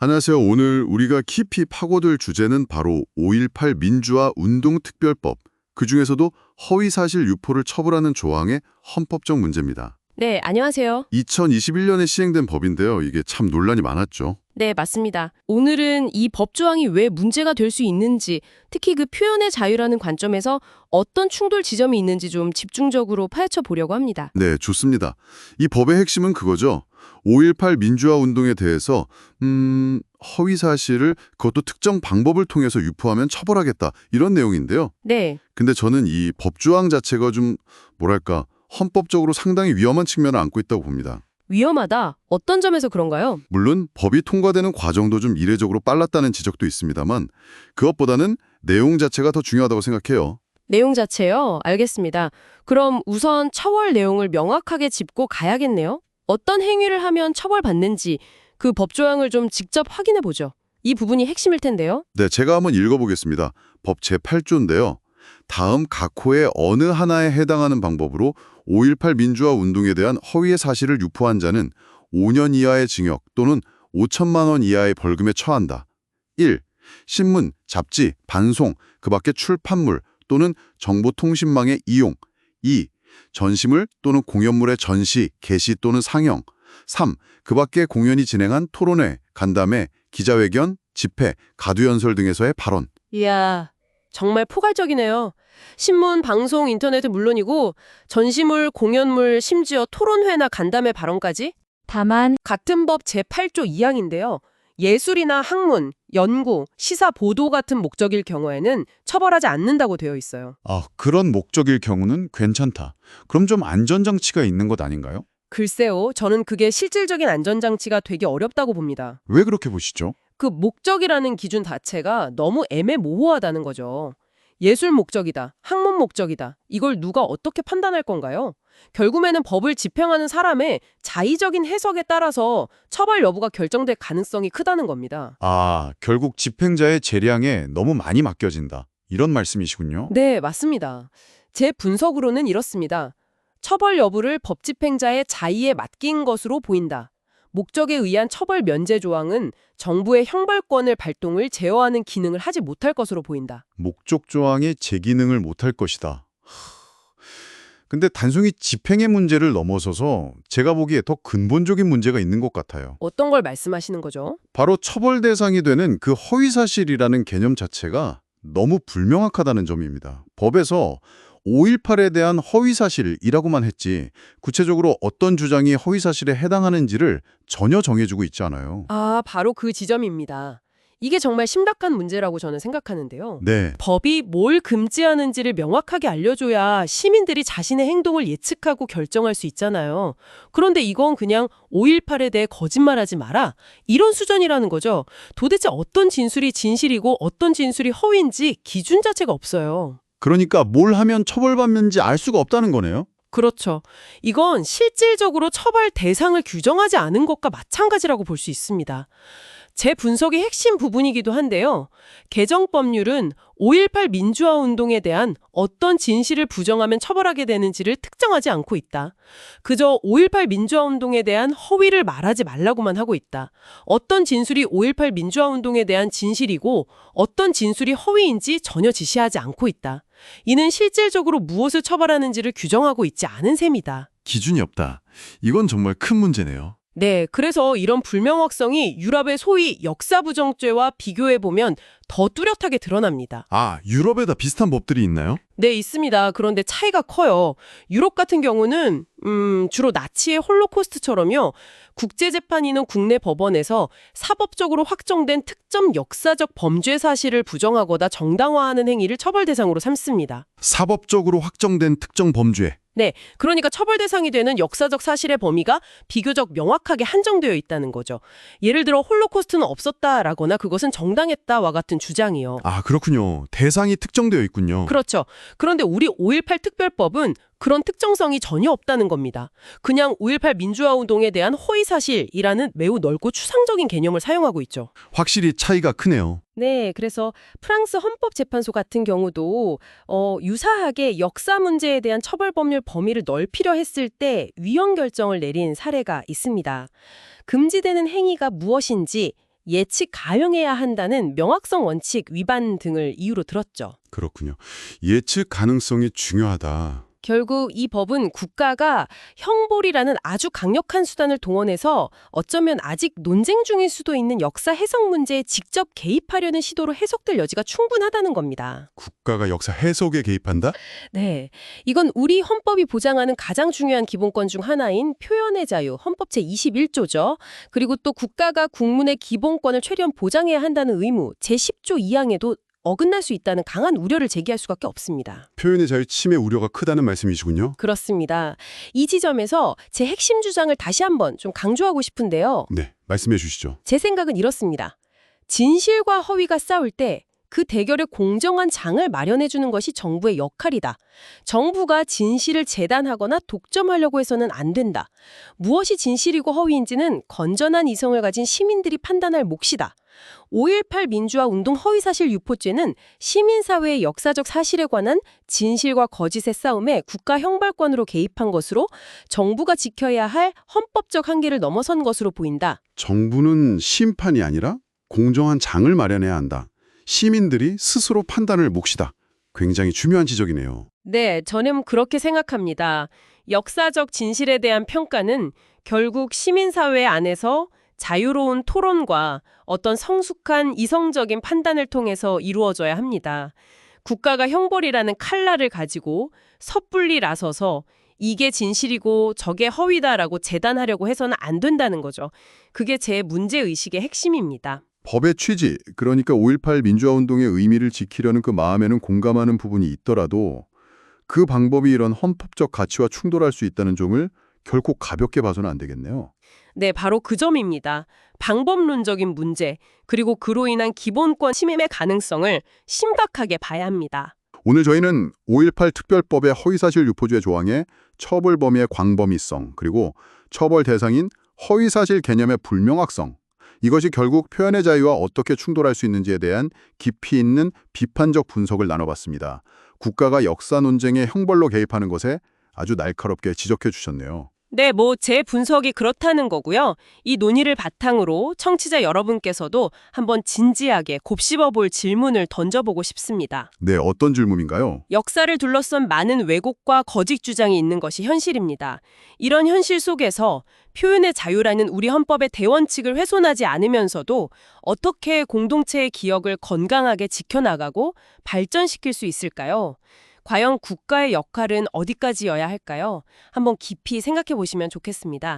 안녕하세요. 오늘 우리가 깊이 파고들 주제는 바로 5.18 민주화 운동특별법, 그중에서도 허위사실 유포를 처벌하는 조항의 헌법적 문제입니다. 네, 안녕하세요. 2021년에 시행된 법인데요. 이게 참 논란이 많았죠. 네, 맞습니다. 오늘은 이 법조항이 왜 문제가 될 수 있는지, 특히 그 표현의 자유라는 관점에서 어떤 충돌 지점이 있는지 좀 집중적으로 파헤쳐 보려고 합니다. 네, 좋습니다. 이 법의 핵심은 그거죠. 5.18 민주화 운동에 대해서 허위사실을 그것도 특정 방법을 통해서 유포하면 처벌하겠다 이런 내용인데요. 네, 근데 저는 이 법조항 자체가 좀 뭐랄까 헌법적으로 상당히 위험한 측면을 안고 있다고 봅니다. 위험하다. 어떤 점에서 그런가요? 물론 법이 통과되는 과정도 좀 이례적으로 빨랐다는 지적도 있습니다만 그것보다는 내용 자체가 더 중요하다고 생각해요. 내용 자체요? 알겠습니다. 그럼 우선 처벌 내용을 명확하게 짚고 가야겠네요. 어떤 행위를 하면 처벌받는지 그 법조항을 좀 직접 확인해 보죠. 이 부분이 핵심일 텐데요. 네, 제가 한번 읽어보겠습니다. 법 제8조인데요. 다음 각 호의 어느 하나에 해당하는 방법으로 5.18 민주화 운동에 대한 허위의 사실을 유포한 자는 5년 이하의 징역 또는 5천만 원 이하의 벌금에 처한다. 1. 신문, 잡지, 반송, 그 밖의 출판물 또는 정보통신망의 이용. 2. 전시물 또는 공연물의 전시, 게시 또는 상영. 3. 그 밖의 공연이 진행한 토론회, 간담회, 기자회견, 집회, 가두연설 등에서의 발언. 이야, 정말 포괄적이네요. 신문, 방송, 인터넷은 물론이고 전시물, 공연물, 심지어 토론회나 간담회 발언까지? 다만 같은 법 제8조 2항인데요. 예술이나 학문, 연구, 시사, 보도 같은 목적일 경우에는 처벌하지 않는다고 되어 있어요. 그런 목적일 경우는 괜찮다. 그럼 좀 안전장치가 있는 것 아닌가요? 글쎄요, 저는 그게 실질적인 안전장치가 되게 어렵다고 봅니다. 왜 그렇게 보시죠? 그 목적이라는 기준 자체가 너무 애매모호하다는 거죠. 예술 목적이다, 학문 목적이다. 이걸 누가 어떻게 판단할 건가요? 결국에는 법을 집행하는 사람의 자의적인 해석에 따라서 처벌 여부가 결정될 가능성이 크다는 겁니다. 결국 집행자의 재량에 너무 많이 맡겨진다. 이런 말씀이시군요. 네, 맞습니다. 제 분석으로는 이렇습니다. 처벌 여부를 법 집행자의 자의에 맡긴 것으로 보인다. 목적에 의한 처벌 면제 조항은 정부의 형벌권을 발동을 제어하는 기능을 하지 못할 것으로 보인다. 목적 조항이 제 기능을 못할 것이다. 근데 단순히 집행의 문제를 넘어서서 제가 보기에 더 근본적인 문제가 있는 것 같아요. 어떤 걸 말씀하시는 거죠? 바로 처벌 대상이 되는 그 허위사실이라는 개념 자체가 너무 불명확하다는 점입니다. 법에서 5.18에 대한 허위사실이라고만 했지 구체적으로 어떤 주장이 허위사실에 해당하는지를 전혀 정해주고 있지 않아요. 바로 그 지점입니다. 이게 정말 심각한 문제라고 저는 생각하는데요. 네, 법이 뭘 금지하는지를 명확하게 알려줘야 시민들이 자신의 행동을 예측하고 결정할 수 있잖아요. 그런데 이건 그냥 5.18에 대해 거짓말하지 마라. 이런 수준이라는 거죠. 도대체 어떤 진술이 진실이고 어떤 진술이 허위인지 기준 자체가 없어요. 그러니까 뭘 하면 처벌받는지 알 수가 없다는 거네요. 그렇죠. 이건 실질적으로 처벌 대상을 규정하지 않은 것과 마찬가지라고 볼 수 있습니다. 제 분석의 핵심 부분이기도 한데요. 개정법률은 5.18 민주화 운동에 대한 어떤 진실을 부정하면 처벌하게 되는지를 특정하지 않고 있다. 그저 5.18 민주화 운동에 대한 허위를 말하지 말라고만 하고 있다. 어떤 진술이 5.18 민주화 운동에 대한 진실이고 어떤 진술이 허위인지 전혀 지시하지 않고 있다. 이는 실질적으로 무엇을 처벌하는지를 규정하고 있지 않은 셈이다. 기준이 없다. 이건 정말 큰 문제네요. 네, 그래서 이런 불명확성이 유럽의 소위 역사부정죄와 비교해보면 더 뚜렷하게 드러납니다. 유럽에다 비슷한 법들이 있나요? 네, 있습니다. 그런데 차이가 커요. 유럽 같은 경우는 주로 나치의 홀로코스트처럼요. 국제재판이나 국내 법원에서 사법적으로 확정된 특정 역사적 범죄 사실을 부정하거나 정당화하는 행위를 처벌 대상으로 삼습니다. 사법적으로 확정된 특정 범죄. 네, 그러니까 처벌 대상이 되는 역사적 사실의 범위가 비교적 명확하게 한정되어 있다는 거죠. 예를 들어 홀로코스트는 없었다라거나 그것은 정당했다와 같은 주장이요. 그렇군요. 대상이 특정되어 있군요. 그렇죠. 그런데 우리 5.18 특별법은 그런 특정성이 전혀 없다는 겁니다. 그냥 5.18 민주화 운동에 대한 허위사실이라는 매우 넓고 추상적인 개념을 사용하고 있죠. 확실히 차이가 크네요. 네, 그래서 프랑스 헌법재판소 같은 경우도 유사하게 역사 문제에 대한 처벌 법률 범위를 넓히려 했을 때 위헌 결정을 내린 사례가 있습니다. 금지되는 행위가 무엇인지 예측 가능해야 한다는 명확성 원칙 위반 등을 이유로 들었죠. 그렇군요. 예측 가능성이 중요하다. 결국 이 법은 국가가 형벌이라는 아주 강력한 수단을 동원해서 어쩌면 아직 논쟁 중일 수도 있는 역사 해석 문제에 직접 개입하려는 시도로 해석될 여지가 충분하다는 겁니다. 국가가 역사 해석에 개입한다? 네, 이건 우리 헌법이 보장하는 가장 중요한 기본권 중 하나인 표현의 자유, 헌법 제21조죠. 그리고 또 국가가 국민의 기본권을 최대한 보장해야 한다는 의무, 제10조 2항에도 어긋날 수 있다는 강한 우려를 제기할 수밖에 없습니다. 표현의 자유 침해 우려가 크다는 말씀이시군요. 그렇습니다. 이 지점에서 제 핵심 주장을 다시 한번 좀 강조하고 싶은데요. 네, 말씀해 주시죠. 제 생각은 이렇습니다. 진실과 허위가 싸울 때 그 대결에 공정한 장을 마련해주는 것이 정부의 역할이다. 정부가 진실을 재단하거나 독점하려고 해서는 안 된다. 무엇이 진실이고 허위인지는 건전한 이성을 가진 시민들이 판단할 몫이다. 5.18 민주화 운동 허위사실 유포죄는 시민사회의 역사적 사실에 관한 진실과 거짓의 싸움에 국가 형벌권으로 개입한 것으로 정부가 지켜야 할 헌법적 한계를 넘어선 것으로 보인다. 정부는 심판이 아니라 공정한 장을 마련해야 한다. 시민들이 스스로 판단을 몫이다. 굉장히 중요한 지적이네요. 네, 저는 그렇게 생각합니다. 역사적 진실에 대한 평가는 결국 시민사회 안에서 자유로운 토론과 어떤 성숙한 이성적인 판단을 통해서 이루어져야 합니다. 국가가 형벌이라는 칼날을 가지고 섣불리 나서서 이게 진실이고 저게 허위다라고 재단하려고 해서는 안 된다는 거죠. 그게 제 문제의식의 핵심입니다. 법의 취지, 그러니까 5.18 민주화운동의 의미를 지키려는 그 마음에는 공감하는 부분이 있더라도 그 방법이 이런 헌법적 가치와 충돌할 수 있다는 점을 결코 가볍게 봐서는 안 되겠네요. 네, 바로 그 점입니다. 방법론적인 문제, 그리고 그로 인한 기본권 침해의 가능성을 심각하게 봐야 합니다. 오늘 저희는 5.18 특별법의 허위사실 유포죄 조항의 처벌 범위의 광범위성, 그리고 처벌 대상인 허위사실 개념의 불명확성, 이것이 결국 표현의 자유와 어떻게 충돌할 수 있는지에 대한 깊이 있는 비판적 분석을 나눠봤습니다. 국가가 역사 논쟁에 형벌로 개입하는 것에 아주 날카롭게 지적해 주셨네요. 네, 제 분석이 그렇다는 거고요. 이 논의를 바탕으로 청취자 여러분께서도 한번 진지하게 곱씹어 볼 질문을 던져보고 싶습니다. 네, 어떤 질문인가요? 역사를 둘러싼 많은 왜곡과 거짓 주장이 있는 것이 현실입니다. 이런 현실 속에서 표현의 자유라는 우리 헌법의 대원칙을 훼손하지 않으면서도 어떻게 공동체의 기억을 건강하게 지켜나가고 발전시킬 수 있을까요? 과연 국가의 역할은 어디까지여야 할까요? 한번 깊이 생각해 보시면 좋겠습니다.